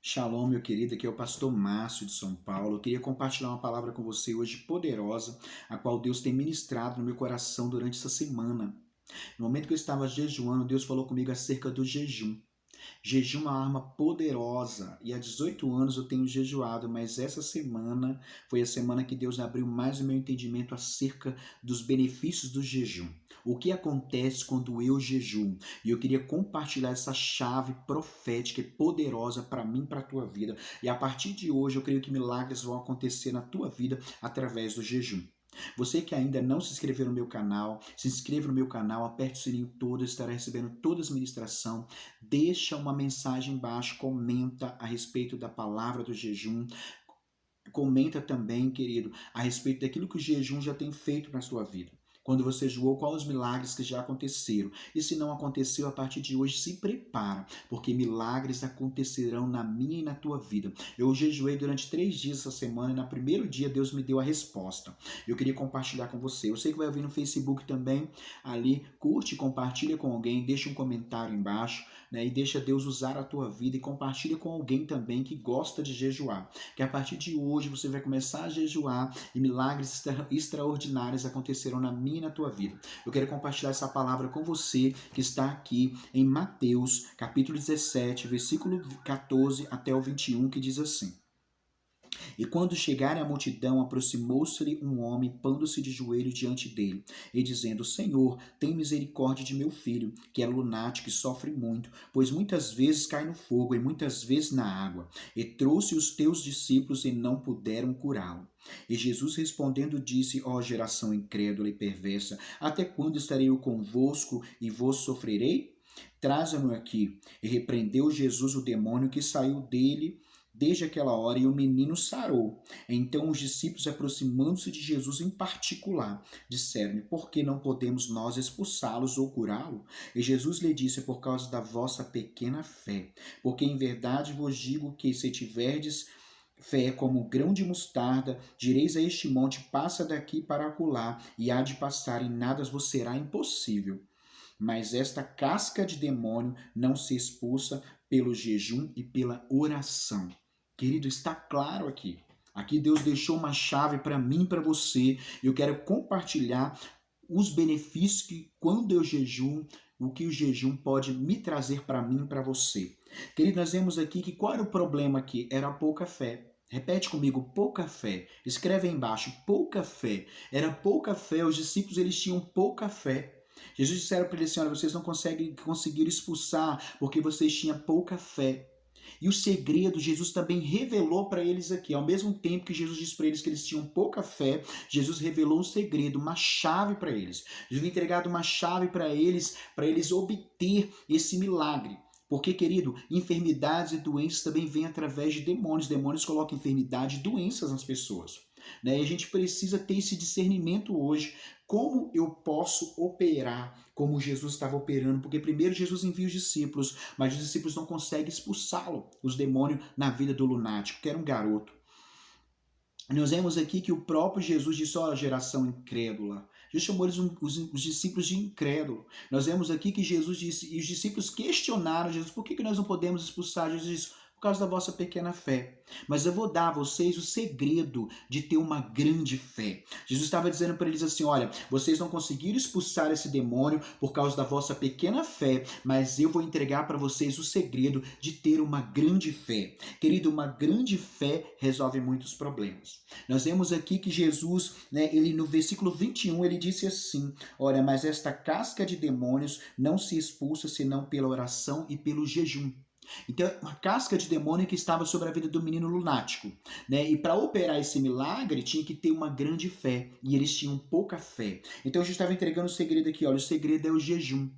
Shalom, meu querido, aqui é o pastor Márcio de São Paulo. Eu queria compartilhar uma palavra com você hoje poderosa, a qual Deus tem ministrado no meu coração durante essa semana. No momento que eu estava jejuando, Deus falou comigo acerca do jejum. Jejum é uma arma poderosa e há 18 anos eu tenho jejuado, mas essa semana foi a semana que Deus abriu mais o meu entendimento acerca dos benefícios do jejum. O que acontece quando eu jejuo? E eu queria compartilhar essa chave profética e poderosa para mim, para a tua vida. E a partir de hoje eu creio que milagres vão acontecer na tua vida através do jejum. Você que ainda não se inscreveu no meu canal, se inscreva no meu canal, aperte o sininho todo, estará recebendo toda a ministração. Deixa uma mensagem embaixo, comenta a respeito da palavra do jejum. Comenta também, querido, a respeito daquilo que o jejum já tem feito na sua vida. Quando você jejuou, quais os milagres que já aconteceram? E se não aconteceu, a partir de hoje, se prepara, porque milagres acontecerão na minha e na tua vida. Eu jejuei durante 3 dias essa semana e no primeiro dia Deus me deu a resposta. Eu queria compartilhar com você. Eu sei que vai ouvir no Facebook também, ali, curte, compartilha com alguém, deixa um comentário embaixo, né, e deixa Deus usar a tua vida e compartilha com alguém também que gosta de jejuar. Que a partir de hoje você vai começar a jejuar e milagres extraordinários acontecerão na minha e na tua vida. Eu quero compartilhar essa palavra com você que está aqui em Mateus, capítulo 17, versículo 14 até o 21, que diz assim: E quando chegaram à multidão, aproximou-se-lhe um homem, pondo-se de joelhos diante dele, e dizendo: Senhor, tem misericórdia de meu filho, que é lunático e sofre muito, pois muitas vezes cai no fogo e muitas vezes na água. E trouxe os teus discípulos e não puderam curá-lo. E Jesus respondendo disse: Ó geração incrédula e perversa, até quando estarei eu convosco e vos sofrerei? Traza-no aqui. E repreendeu Jesus o demônio que saiu dele desde aquela hora, e o menino sarou. Então os discípulos, aproximando-se de Jesus em particular, disseram-lhe: Por que não podemos nós expulsá-los ou curá-lo? E Jesus lhe disse: Por causa da vossa pequena fé. Porque em verdade vos digo que, se tiverdes fé como o grão de mostarda, direis a este monte: passa daqui para acolá, e há de passar, e nada vos será impossível. Mas esta casca de demônio não se expulsa pelo jejum e pela oração. Querido, está claro aqui. Aqui Deus deixou uma chave para mim e para você. Eu quero compartilhar os benefícios que, quando eu jejuo, o que o jejum pode me trazer para mim e para você. Querido, nós vemos aqui que qual era o problema aqui? Era pouca fé. Repete comigo: pouca fé. Escreve aí embaixo: pouca fé. Era pouca fé, os discípulos eles tinham pouca fé. Jesus disseram para eles assim: olha, vocês não conseguiram expulsar porque vocês tinham pouca fé. E o segredo, Jesus também revelou para eles aqui. Ao mesmo tempo que Jesus disse para eles que eles tinham pouca fé, Jesus revelou um segredo, uma chave para eles. Jesus havia entregado uma chave para eles obter esse milagre. Porque, querido, enfermidades e doenças também vêm através de demônios. Demônios colocam enfermidade e doenças nas pessoas. Né? E a gente precisa ter esse discernimento hoje. Como eu posso operar como Jesus estava operando? Porque primeiro Jesus envia os discípulos, mas os discípulos não conseguem expulsá-lo, os demônios, na vida do lunático, que era um garoto. Nós vemos aqui que o próprio Jesus disse: ó, geração incrédula. Jesus chamou eles os discípulos de incrédulo. Nós vemos aqui que Jesus disse, e os discípulos questionaram Jesus: por que nós não podemos expulsar? Jesus disse: por causa da vossa pequena fé. Mas eu vou dar a vocês o segredo de ter uma grande fé. Jesus estava dizendo para eles assim: olha, vocês não conseguiram expulsar esse demônio por causa da vossa pequena fé, mas eu vou entregar para vocês o segredo de ter uma grande fé. Querido, uma grande fé resolve muitos problemas. Nós vemos aqui que Jesus, né, ele no versículo 21, ele disse assim: olha, mas esta casca de demônios não se expulsa senão pela oração e pelo jejum. Então, uma casca de demônio que estava sobre a vida do menino lunático, né? E para operar esse milagre, tinha que ter uma grande fé. E eles tinham pouca fé. Então, Jesus estava entregando o segredo aqui. Olha, o segredo é o jejum.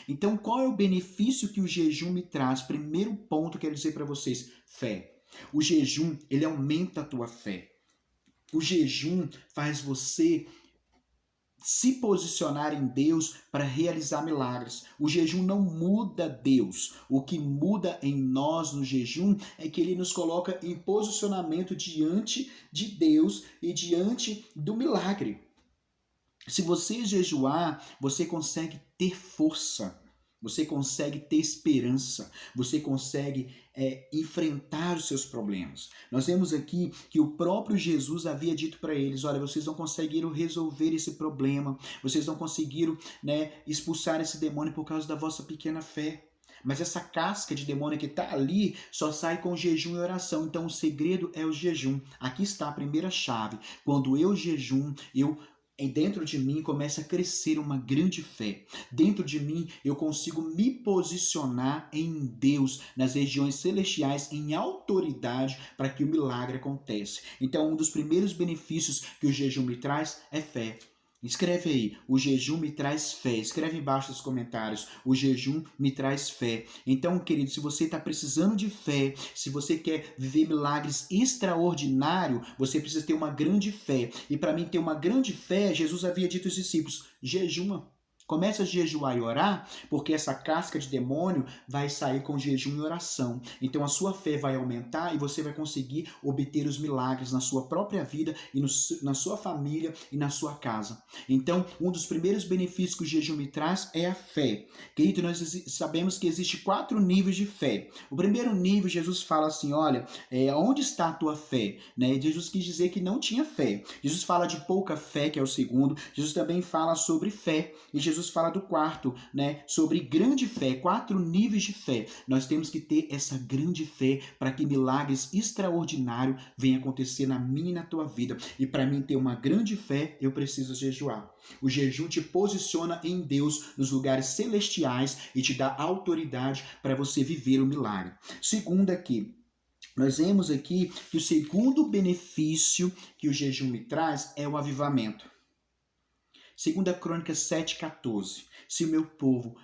Então, qual é o benefício que o jejum me traz? Primeiro ponto que eu quero dizer para vocês: fé. O jejum, ele aumenta a tua fé. O jejum faz você se posicionar em Deus para realizar milagres. O jejum não muda Deus. O que muda em nós no jejum é que ele nos coloca em posicionamento diante de Deus e diante do milagre. Se você jejuar, você consegue ter força. Você consegue ter esperança, você consegue enfrentar os seus problemas. Nós vemos aqui que o próprio Jesus havia dito para eles: olha, vocês não conseguiram resolver esse problema, vocês não conseguiram, né, expulsar esse demônio por causa da vossa pequena fé. Mas essa casca de demônio que está ali só sai com jejum e oração. Então o segredo é o jejum. Aqui está a primeira chave. Quando eu jejum, dentro de mim começa a crescer uma grande fé. Dentro de mim eu consigo me posicionar em Deus, nas regiões celestiais, em autoridade para que o milagre aconteça. Então, um dos primeiros benefícios que o jejum me traz é fé. Escreve aí, o jejum me traz fé. Escreve embaixo nos comentários, o jejum me traz fé. Então, querido, se você está precisando de fé, se você quer viver milagres extraordinários, você precisa ter uma grande fé. E para mim ter uma grande fé, Jesus havia dito aos discípulos: jejuma. Comece a jejuar e orar, porque essa casca de demônio vai sair com jejum e oração. Então a sua fé vai aumentar e você vai conseguir obter os milagres na sua própria vida e na sua família e na sua casa. Então, um dos primeiros benefícios que o jejum me traz é a fé. Querido, nós sabemos que existem 4 níveis de fé. O primeiro nível, Jesus fala assim: olha, onde está a tua fé? Né? Jesus quis dizer que não tinha fé. Jesus fala de pouca fé, que é o segundo. Jesus também fala sobre fé. E Jesus fala do quarto, né? Sobre grande fé, 4 níveis de fé. Nós temos que ter essa grande fé para que milagres extraordinários venham acontecer na minha e na tua vida. E para mim ter uma grande fé, eu preciso jejuar. O jejum te posiciona em Deus, nos lugares celestiais, e te dá autoridade para você viver o milagre. Segundo aqui, nós vemos aqui que o segundo benefício que o jejum me traz é o avivamento. 2 Crônicas 7,14. Se o meu povo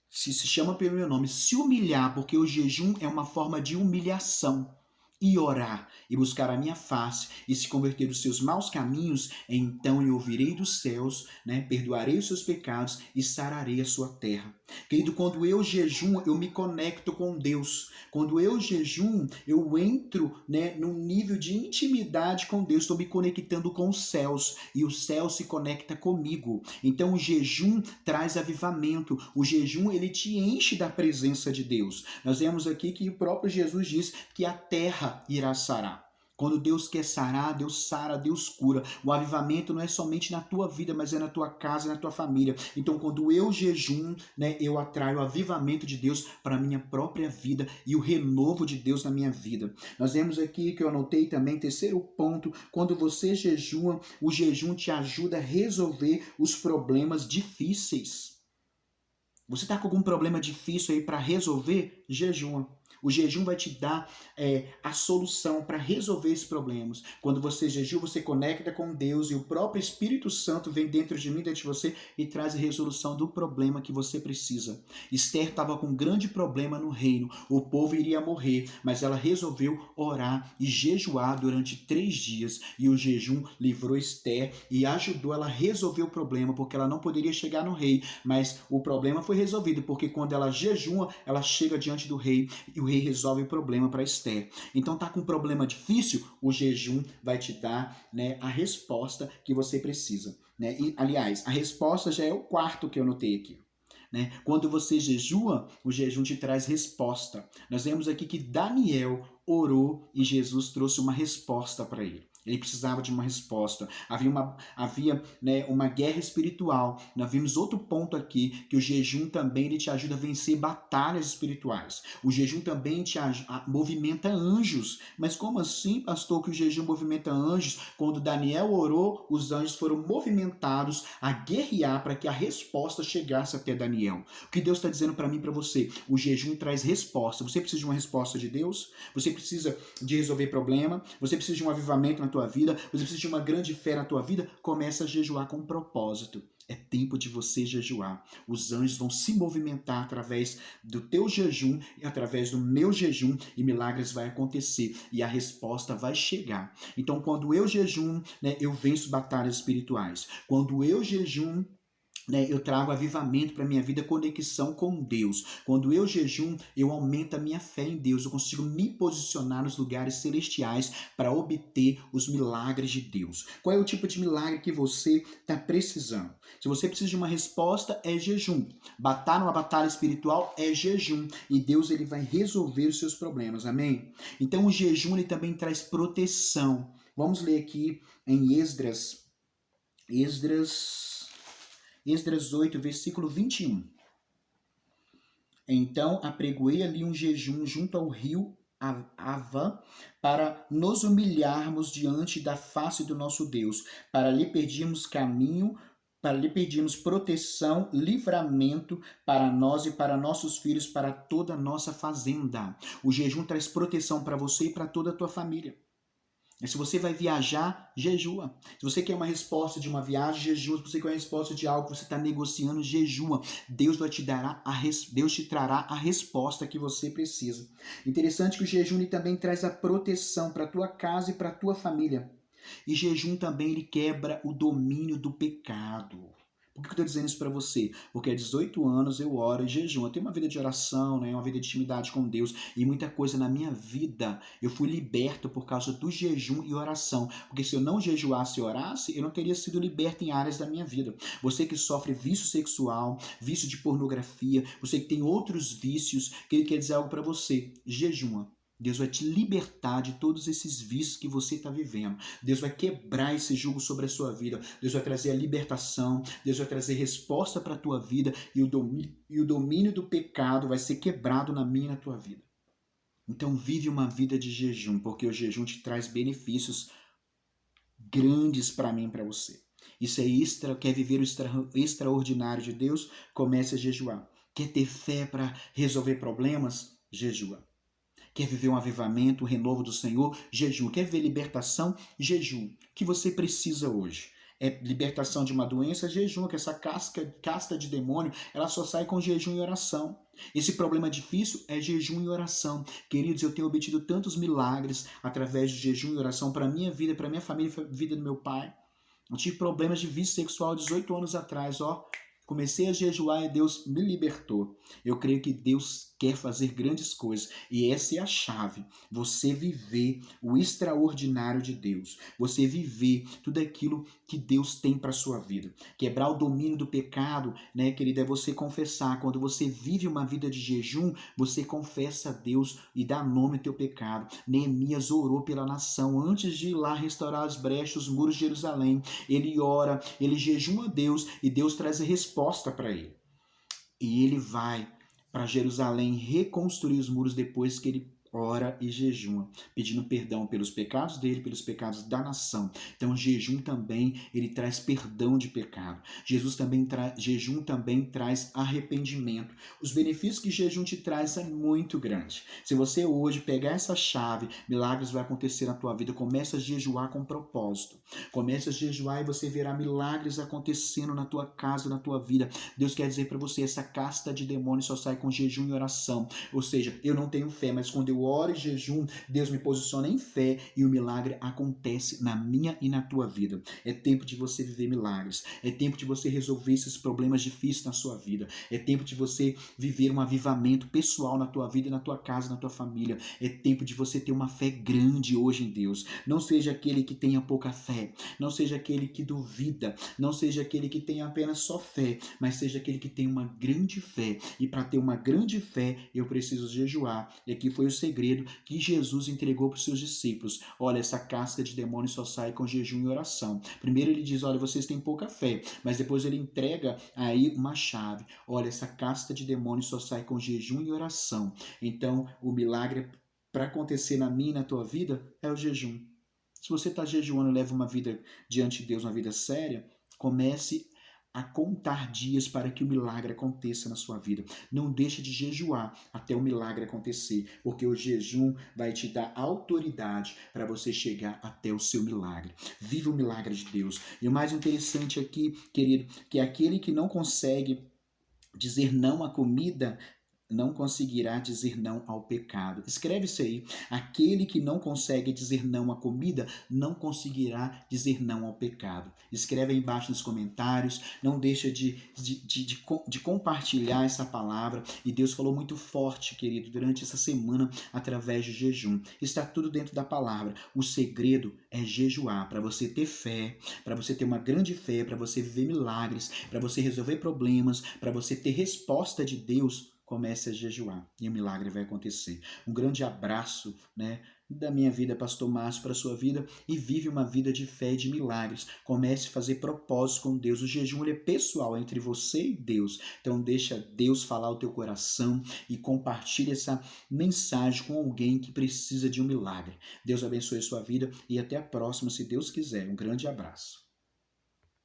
se chama pelo meu nome, se humilhar, porque o jejum é uma forma de humilhação, e orar, e buscar a minha face, e se converter dos seus maus caminhos, então eu ouvirei dos céus, né, perdoarei os seus pecados e sararei a sua terra. Querido, quando eu jejum, eu me conecto com Deus. Quando eu jejum, eu entro, né, num nível de intimidade com Deus, estou me conectando com os céus, e o céu se conecta comigo. Então o jejum traz avivamento, o jejum ele te enche da presença de Deus. Nós vemos aqui que o próprio Jesus diz que a terra irá sarar. Quando Deus quer sarar, Deus sara, Deus cura. O avivamento não é somente na tua vida, mas é na tua casa, na tua família. Então, quando eu jejum, né, eu atraio o avivamento de Deus para a minha própria vida e o renovo de Deus na minha vida. Nós vemos aqui que eu anotei também, terceiro ponto, quando você jejua, o jejum te ajuda a resolver os problemas difíceis. Você está com algum problema difícil aí para resolver? Jejua. O jejum vai te dar a solução para resolver esses problemas. Quando você jejua, você conecta com Deus e o próprio Espírito Santo vem dentro de mim, dentro de você e traz a resolução do problema que você precisa. Esther estava com um grande problema no reino. O povo iria morrer, mas ela resolveu orar e jejuar durante 3 dias. E o jejum livrou Esther e ajudou ela a resolver o problema, porque ela não poderia chegar no rei, mas o problema foi resolvido, porque quando ela jejua, ela chega diante do rei e o rei resolve o problema para Esther. Então tá com um problema difícil, o jejum vai te dar, né, a resposta que você precisa, né? E, aliás, a resposta já é o quarto que eu notei aqui. Né? Quando você jejua, o jejum te traz resposta. Nós vemos aqui que Daniel orou e Jesus trouxe uma resposta para ele. Ele precisava de uma resposta. Havia né, uma guerra espiritual. Nós vimos outro ponto aqui, que o jejum também ele te ajuda a vencer batalhas espirituais. O jejum também te movimenta anjos. Mas como assim, pastor, que o jejum movimenta anjos? Quando Daniel orou, os anjos foram movimentados a guerrear para que a resposta chegasse até Daniel. O que Deus está dizendo para mim e para você? O jejum traz resposta. Você precisa de uma resposta de Deus? Você precisa de resolver problema? Você precisa de um avivamento na tua vida, você precisa de uma grande fé na tua vida, começa a jejuar com propósito. É tempo de você jejuar. Os anjos vão se movimentar através do teu jejum e através do meu jejum e milagres vai acontecer e a resposta vai chegar. Então, quando eu jejum, né, eu venço batalhas espirituais. Quando eu jejum, né, eu trago avivamento para minha vida, conexão com Deus. Quando eu jejum, eu aumento a minha fé em Deus. Eu consigo me posicionar nos lugares celestiais para obter os milagres de Deus. Qual é o tipo de milagre que você está precisando? Se você precisa de uma resposta, é jejum. Batalhar numa batalha espiritual é jejum. E Deus ele vai resolver os seus problemas. Amém? Então o jejum ele também traz proteção. Vamos ler aqui em Esdras. Esdras 8, versículo 21. Então apregoei ali um jejum junto ao rio Ava, para nos humilharmos diante da face do nosso Deus, para lhe pedirmos caminho, para lhe pedirmos proteção, livramento para nós e para nossos filhos, para toda a nossa fazenda. O jejum traz proteção para você e para toda a tua família. Se você vai viajar, jejua. Se você quer uma resposta de uma viagem, jejua. Se você quer uma resposta de algo que você está negociando, jejua. Deus te trará a resposta que você precisa. Interessante que o jejum ele também traz a proteção para a tua casa e para a tua família. E jejum também ele quebra o domínio do pecado. Por que eu estou dizendo isso para você? Porque há 18 anos eu oro e jejum. Eu tenho uma vida de oração, né? Uma vida de intimidade com Deus. E muita coisa na minha vida eu fui liberto por causa do jejum e oração. Porque se eu não jejuasse e orasse, eu não teria sido liberto em áreas da minha vida. Você que sofre vício sexual, vício de pornografia, você que tem outros vícios, que ele quer dizer algo para você. Jejuma. Deus vai te libertar de todos esses vícios que você está vivendo. Deus vai quebrar esse jugo sobre a sua vida. Deus vai trazer a libertação. Deus vai trazer resposta para a tua vida. E o domínio do pecado vai ser quebrado na minha e na tua vida. Então vive uma vida de jejum, porque o jejum te traz benefícios grandes para mim e para você. Isso é quer viver o extraordinário de Deus? Comece a jejuar. Quer ter fé para resolver problemas? Jejua. Quer viver um avivamento, um renovo do Senhor? Jejum. Quer ver libertação? Jejum. O que você precisa hoje? É libertação de uma doença? Jejum. Que essa casta de demônio, ela só sai com jejum e oração. Esse problema difícil é jejum e oração. Queridos, eu tenho obtido tantos milagres através de jejum e oração para a minha vida, para a minha família, para a vida do meu pai. Eu tive problemas de vício sexual 18 anos atrás, ó. Comecei a jejuar e Deus me libertou. Eu creio que Deus quer fazer grandes coisas e essa é a chave. Você viver o extraordinário de Deus. Você viver tudo aquilo que Deus tem para sua vida. Quebrar o domínio do pecado, né, querida, é você confessar. Quando você vive uma vida de jejum, você confessa a Deus e dá nome ao teu pecado. Neemias orou pela nação antes de ir lá restaurar as brechas, os muros de Jerusalém. Ele ora, ele jejuma a Deus e Deus traz a resposta para ele. E ele vai para Jerusalém reconstruir os muros depois que ele ora e jejuma, pedindo perdão pelos pecados dele, pelos pecados da nação. Então, o jejum também, ele traz perdão de pecado. Jejum também traz arrependimento. Os benefícios que jejum te traz são muito grandes. Se você hoje pegar essa chave, milagres vai acontecer na tua vida. Começa a jejuar com propósito. Começa a jejuar e você verá milagres acontecendo na tua casa, na tua vida. Deus quer dizer para você, essa casta de demônios só sai com jejum e oração. Ou seja, eu não tenho fé, mas quando eu oro e jejum, Deus me posiciona em fé e o milagre acontece na minha e na tua vida. É tempo de você viver milagres. É tempo de você resolver esses problemas difíceis na sua vida. É tempo de você viver um avivamento pessoal na tua vida, na tua casa, na tua família. É tempo de você ter uma fé grande hoje em Deus. Não seja aquele que tenha pouca fé. Não seja aquele que duvida. Não seja aquele que tenha apenas só fé, mas seja aquele que tem uma grande fé. E para ter uma grande fé, eu preciso jejuar. E aqui foi o segredo que Jesus entregou para os seus discípulos. Olha, essa casca de demônios só sai com jejum e oração. Primeiro ele diz, olha, vocês têm pouca fé, mas depois ele entrega aí uma chave. Olha, essa casca de demônios só sai com jejum e oração. Então, o milagre para acontecer na minha e na tua vida é o jejum. Se você está jejuando e leva uma vida diante de Deus, uma vida séria, comece a contar dias para que o milagre aconteça na sua vida. Não deixe de jejuar até o milagre acontecer, porque o jejum vai te dar autoridade para você chegar até o seu milagre. Viva o milagre de Deus. E o mais interessante aqui, querido, que aquele que não consegue dizer não à comida, não conseguirá dizer não ao pecado. Escreve isso aí. Aquele que não consegue dizer não à comida, não conseguirá dizer não ao pecado. Escreve aí embaixo nos comentários. Não deixa de compartilhar essa palavra. E Deus falou muito forte, querido, durante essa semana, através de jejum. Está tudo dentro da palavra. O segredo é jejuar, para você ter fé, para você ter uma grande fé, para você viver milagres, para você resolver problemas, para você ter resposta de Deus. Comece a jejuar e o milagre vai acontecer. Um grande abraço, né, da minha vida, Pastor Márcio, para a sua vida, e vive uma vida de fé e de milagres. Comece a fazer propósitos com Deus. O jejum é pessoal, é entre você e Deus. Então deixa Deus falar o teu coração e compartilhe essa mensagem com alguém que precisa de um milagre. Deus abençoe a sua vida e até a próxima, se Deus quiser. Um grande abraço.